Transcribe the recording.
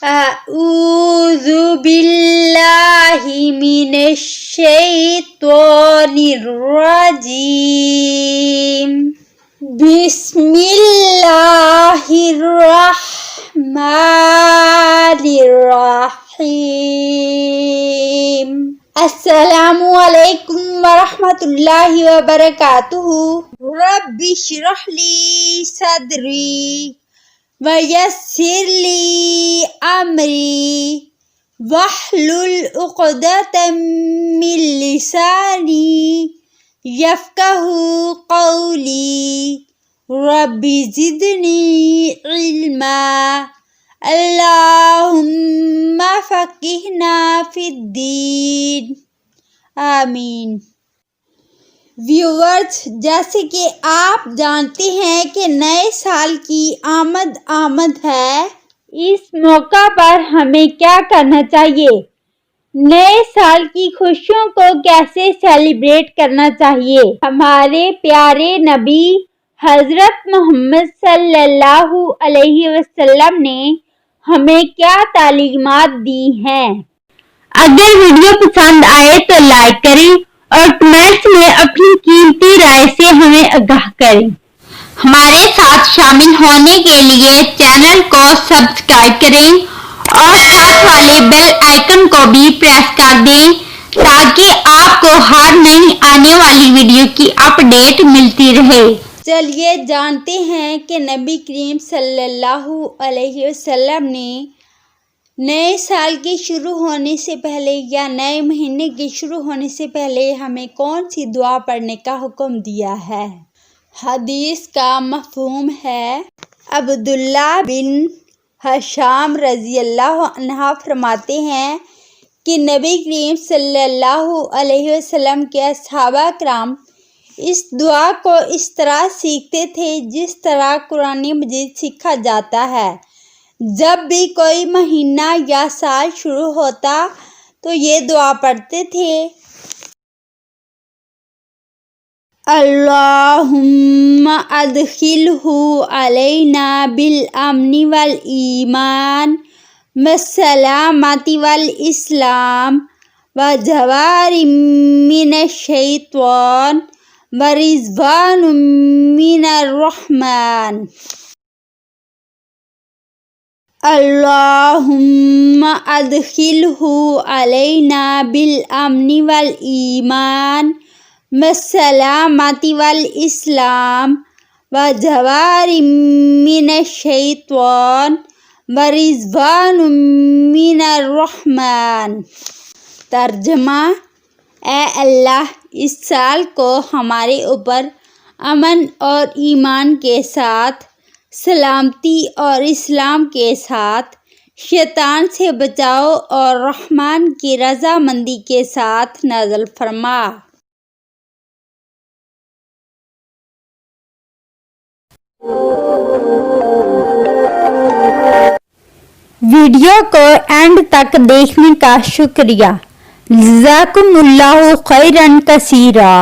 أعوذ بالله من الشيطان الرجيم بسم الله الرحمن الرحيم السلام علیکم ورحمۃ اللہ وبرکاتہ رب اشرح لي صدری ویسر لی امری واحلل عقدۃ من لسانی یفقہوا قولی رب زدنی علما اللہم فقہنا فی الدین آمین۔ ویورز، جیسے کہ آپ جانتے ہیں کہ نئے سال کی آمد ہے، اس موقع پر ہمیں کیا کرنا چاہیے؟ نئے سال کی خوشیوں کو کیسے سیلیبریٹ کرنا چاہیے؟ ہمارے پیارے نبی حضرت محمد صلی اللہ علیہ وسلم نے ہمیں کیا تعلیمات دی ہیں؟ اگر ویڈیو پسند آئے تو لائک کریں اور کمنٹس میں اپنی قیمتی رائے سے ہمیں آگاہ کریں۔ ہمارے ساتھ شامل ہونے کے لیے چینل کو سبسکرائب کریں اور ساتھ والے بیل آئیکن کو بھی پریس کر دیں تاکہ آپ کو ہر نئی آنے والی ویڈیو کی اپڈیٹ ملتی رہے۔ چلیے جانتے ہیں کہ نبی کریم صلی اللہ علیہ وسلم نے نئے سال کے شروع ہونے سے پہلے یا نئے مہینے کے شروع ہونے سے پہلے ہمیں کون سی دعا پڑھنے کا حکم دیا ہے؟ حدیث کا مفہوم ہے، عبداللہ بن حشام رضی اللہ عنہ فرماتے ہیں کہ نبی کریم صلی اللہ علیہ وسلم کے صحابہ کرام اس دعا کو اس طرح سیکھتے تھے جس طرح قرآن مجید سیکھا جاتا ہے۔ جب بھی کوئی مہینہ یا سال شروع ہوتا تو یہ دعا پڑھتے تھے، اللہم ادخلہ علینا بالامن والایمان والسلامۃ والاسلام وجوار من الشیطان ورضوان من الرحمن۔ اللہم ادخلہ علینا بالامن والایمان والسلامۃ والاسلام وجوار من الشیطان ورضوان من الرحمن۔ ترجمہ: اے اللہ، اس سال کو ہمارے اوپر امن اور ایمان کے ساتھ، سلامتی اور اسلام کے ساتھ، شیطان سے بچاؤ اور رحمان کی رضامندی کے ساتھ نازل فرما۔ ویڈیو کو اینڈ تک دیکھنے کا شکریہ۔ جزاکم اللہ خیرا کثیرا۔